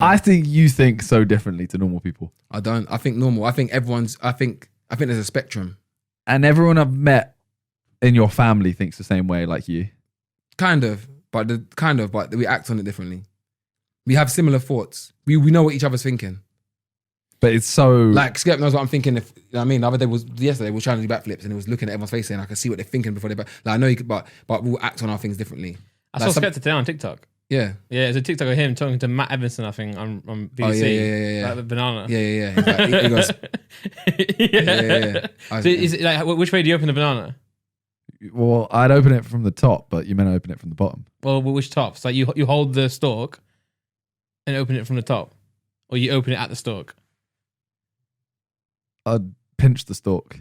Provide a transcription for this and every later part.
I think you think so differently to normal people. I don't. I think normal. I think I think there's a spectrum. And everyone I've met in your family thinks the same way like you. Kind of, but we act on it differently. We have similar thoughts. We know what each other's thinking. But it's so... Like, Skep knows what I'm thinking. If you know what I mean, the other day yesterday, we were trying to do backflips and he was looking at everyone's face saying, I can see what they're thinking before they back. Like, I know you could, but we'll act on our things differently. I saw Skep today on TikTok. Yeah. Yeah, it's a TikTok of him talking to Matt Evanson, I think, on BBC. Oh, yeah. Like the banana. Yeah. He's like, he goes... yeah. So is it like, which way do you open the banana? Well, I'd open it from the top, but you meant to open it from the bottom. Well, which top? So you hold the stalk and open it from the top? Or you open it at the stalk? I'd pinch the stalk.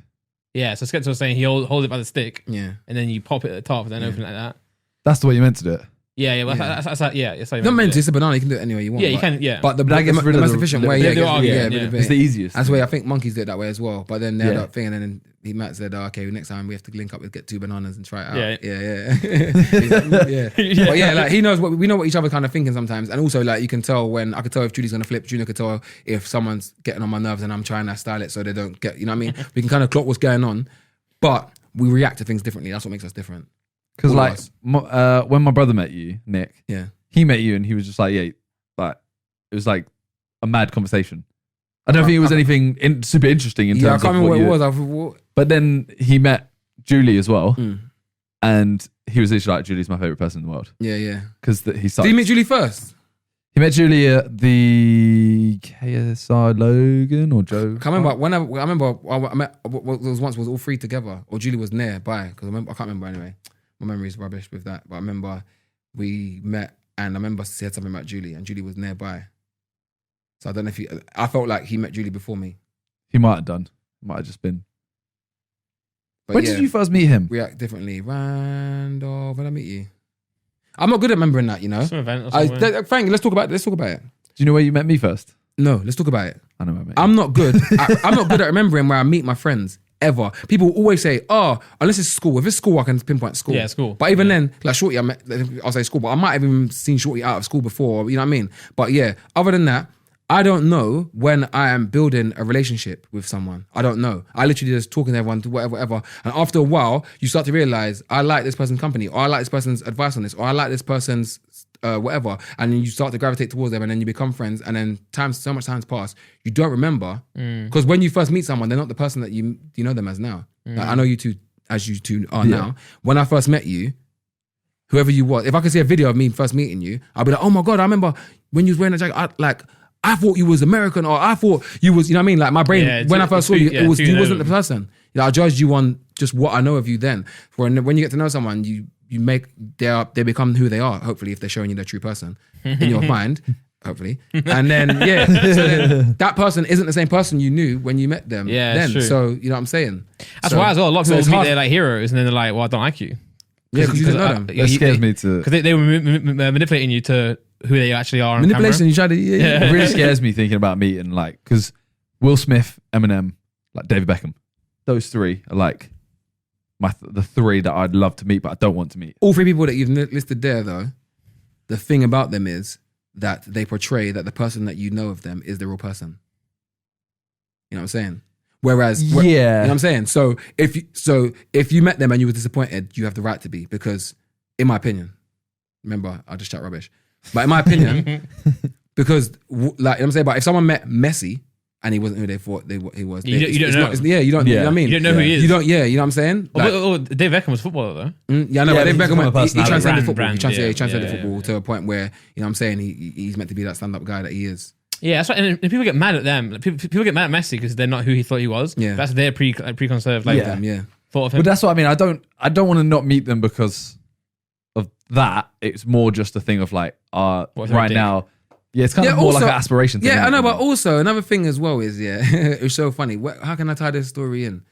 Yeah, so Skepta was saying he hold it by the stick. Yeah. And then you pop it at the top and then open it like that. That's the way you meant to do it. Yeah. Well, that's how you not meant to. It's a banana. You can do it any way you want. Yeah, you can. Yeah. But the most efficient way, it's the easiest. That's the way I think monkeys do it that way as well. But then they had that thing, and then Matt said, okay, next time we have to link up, we'll get 2 bananas and try it out. Yeah. But yeah, like we know what each other kind of thinking sometimes, and also like you can tell when I could tell if Judy's gonna flip. Junior could tell if someone's getting on my nerves, and I'm trying to style it so they don't get. You know what I mean? We can kind of clock what's going on, but we react to things differently. That's what makes us different. Because like when my brother met you, Nick, he met you and he was just like, it was like a mad conversation. I don't think it was anything super interesting in terms of I can't remember what it was. But then he met Julie as well, and he was literally like, Julie's my favorite person in the world. Yeah. Because he started. Did you meet Julie first? He met Julie at the KSI Logan or Joe. I remember I met was once was all three together, or Julie was nearby because I can't remember anyway. My memory is rubbish with that, but I remember we met, and I remember he said something about Julie, and Julie was nearby. So I don't know if I felt like he met Julie before me. He might have done. Might have just been. But when did you first meet him? React differently. Randolph, when did I meet you? I'm not good at remembering that, you know. Some event or something. Frank, let's talk about it. Do you know where you met me first? No, let's talk about it. I know where I met you. I'm not good. I'm not good at remembering where I meet my friends. Ever. People always say, unless it's school. If it's school, I can pinpoint school. Yeah, school. But even then, like Shorty, I'll say school, but I might have even seen Shorty out of school before, you know what I mean? But yeah, other than that, I don't know when I am building a relationship with someone. I don't know. I literally just talking to everyone, to whatever. And after a while, you start to realize, I like this person's company, or I like this person's advice on this, or I like this person's whatever, and then you start to gravitate towards them, and then you become friends, and then so much time's passed, you don't remember, because when you first meet someone, they're not the person that you know them as now. Like, I know you two as you two are now. When I first met you, whoever you was, if I could see a video of me first meeting you, I'd be like, oh my God, I remember when you was wearing a jacket, I thought you was American, or I thought you was, you know what I mean? Like my brain, when I first saw you, you wasn't the person. You know, I judged you on just what I know of you then. When you get to know someone, they become who they are, hopefully, if they're showing you their true person in your mind, hopefully. And then, so then that person isn't the same person you knew when you met them. Yeah, then. true. So, you know what I'm saying? That's why as well, a lot of people meet their like heroes and then they're like, well, I don't like you. Yeah, because you didn't know them. That scares me to... Because they were manipulating you to who they actually are on Manipulation, camera. you try to... Yeah. It really scares me thinking about meeting, like, because Will Smith, Eminem, like David Beckham, those three are like the three that I'd love to meet, but I don't want to meet. All three people that you've listed there, though, the thing about them is that they portray that the person that you know of them is the real person. You know what I'm saying? Whereas, you know what I'm saying? So if you met them and you were disappointed, you have the right to be, because in my opinion, remember, I just chat rubbish, but in my opinion, because like, you know what I'm saying, but if someone met Messi and he wasn't who they thought he was, you don't know. You know what I mean? You don't know who he is. You don't, you know what I'm saying? Like, Dave Beckham was footballer though. Yeah, I know, but Dave Beckham, he transcended football. He transcended football to a point where, you know what I'm saying, he's meant to be that stand-up guy that he is. Yeah, that's right. And people get mad at them. Like, people get mad at Messi because they're not who he thought he was. Yeah, that's their preconceived thought of him. But that's what I mean. I don't want to not meet them because of that. It's more just a thing of like, right now. Yeah, it's kind of more like an aspiration thing. Yeah, I know, but also another thing as well is, it's so funny. How can I tie this story in?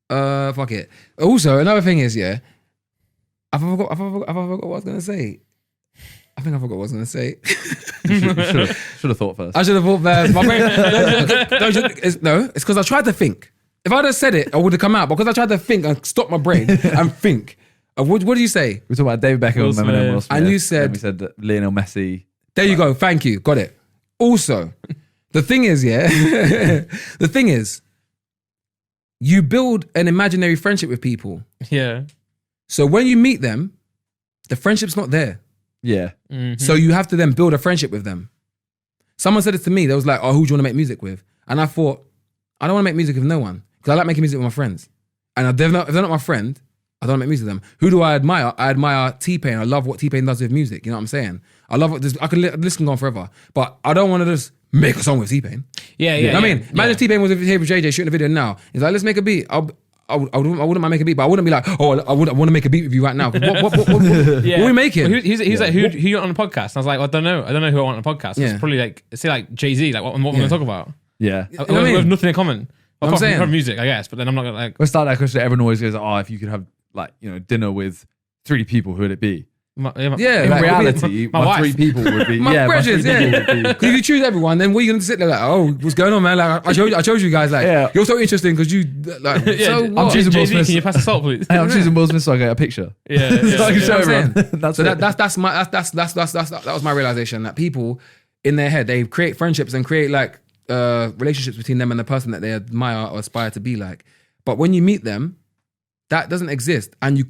Fuck it. Also, another thing is, I forgot what I was going to say. I think I forgot what I was going to say. Should have thought first. I should have thought first. My brain, it's because I tried to think. If I'd have said it, I would have come out. But because I tried to think and stop my brain and think. What do you say? We're talking about David Beckham, Will Smith. And you said... we said Lionel Messi. There you go. Thank you. Got it. Also, the thing is, you build an imaginary friendship with people. Yeah. So when you meet them, the friendship's not there. Yeah. Mm-hmm. So you have to then build a friendship with them. Someone said it to me. They was like, "Oh, who do you want to make music with?" And I thought, I don't want to make music with no one because I like making music with my friends. And if they're not my friend, I don't make music with them. Who do I admire? I admire T-Pain. I love what T-Pain does with music. You know what I'm saying? I love what this. I could listen on forever, but I don't want to just make a song with T-Pain. Yeah. I mean, imagine if T-Pain was here with JJ shooting a video now. He's like, let's make a beat. I wouldn't mind making a beat, but I wouldn't be like, oh, I want to make a beat with you right now. What are we making? Well, he's like, who you want on the podcast? And I was like, well, I don't know who I want on the podcast. It's probably like, say like Jay-Z, like what we're going to talk about. Yeah. We have nothing in common. Apart from music, I guess, but then I'm not going to like... We'll start that question. Everyone always goes, oh, if you could have like, dinner with 3 people, who would it be? In reality, my 3 people would be my precious. Because if you choose everyone, then what are you going to sit there like? Oh, what's going on, man? Like I showed you guys. Like you're so interesting because you like. So I'm choosing Will Smith. Can you pass the salt, please? Hey, I'm choosing Will Smith so I get a picture. So I can show everyone. That was my realization that people in their head they create friendships and create like relationships between them and the person that they admire or aspire to be like. But when you meet them, that doesn't exist, and you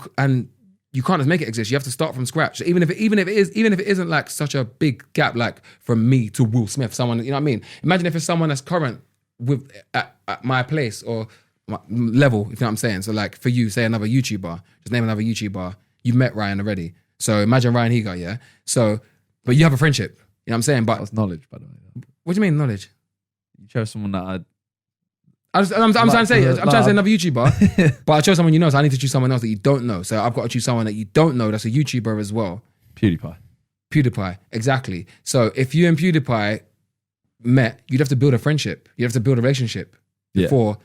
can't just make it exist. You have to start from scratch. Even if it isn't like such a big gap, like from me to Will Smith, someone, you know what I mean? Imagine if it's someone that's current with at my place or my level, if you know what I'm saying. So like for you, say another YouTuber, just name another YouTuber. You've met Ryan already. So imagine Ryan Higa, yeah? So, but you have a friendship, you know what I'm saying? But that's knowledge, by the way. What do you mean knowledge? You chose someone that I'm trying to say another YouTuber, but I chose someone you know, so I need to choose someone else that you don't know. So I've got to choose someone that you don't know that's a YouTuber as well. PewDiePie, exactly. So if you and PewDiePie met, you'd have to build a friendship. You'd have to build a relationship before.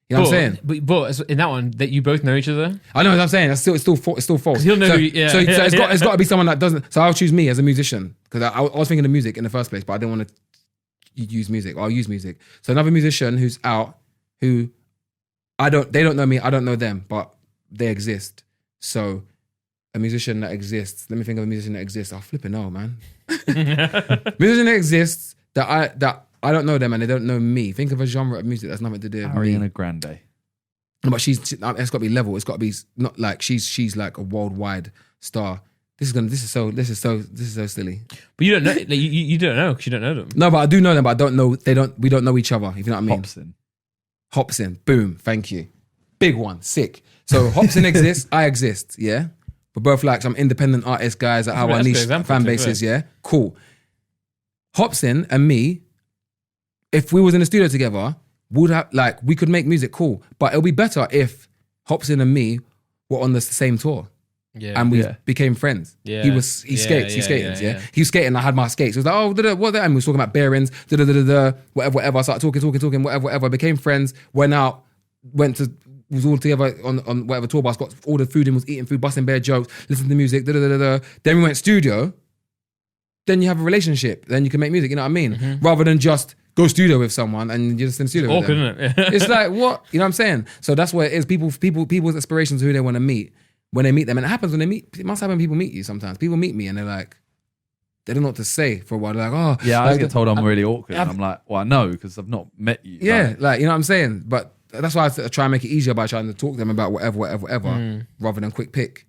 You know what I'm saying? But in that one, that you both know each other. I know what I'm saying. It's still false. He'll know. So it's got to be someone that doesn't. So I'll choose me as a musician because I was thinking of music in the first place, but I didn't want to use music. I'll use music. So another musician who's out. Who they don't know me, I don't know them, but they exist. So a musician that exists, let me think of a musician that exists. I'll flip it now, man. Musician that exists that I don't know them and they don't know me. Think of a genre of music that's nothing to do with me. Ariana Grande. But it's got to be level. It's got to be not like she's like a worldwide star. This is so silly. But you don't know, like, you don't know because you don't know them. No, but I do know them, but I don't know. We don't know each other. If you know what I mean. Hopsin, boom, thank you. Big one, sick. So Hopsin exists, I exist, yeah? We're both like some independent artist guys that have our niche fan bases, yeah? Cool. Hopsin and me, if we was in the studio together, we could make music, cool. But it'll be better if Hopsin and me were on the same tour. Yeah. And we became friends. Yeah. He skated. He was skating, I had my skates. He was like, oh, what that? And we was talking about bearings, whatever. I started talking, whatever. Became friends, went out, was all together on whatever tour bus, got all the food in, was eating food, busting bare jokes, listening to music, Then we went studio. Then you have a relationship. Then you can make music, you know what I mean? Mm-hmm. Rather than just go studio with someone and you're just in the studio with them. Isn't it? It's like, what? You know what I'm saying? So that's what it is. People's aspirations, who they want to meet. When they meet them, and it happens when they meet. It must happen when people meet you sometimes. People meet me and they're like, they don't know what to say for a while. They're like, oh, yeah, I get told I'm really awkward. And I'm like, well, I know because I've not met you. Yeah, like you know what I'm saying. But that's why I try and make it easier by trying to talk to them about whatever, rather than quick pick.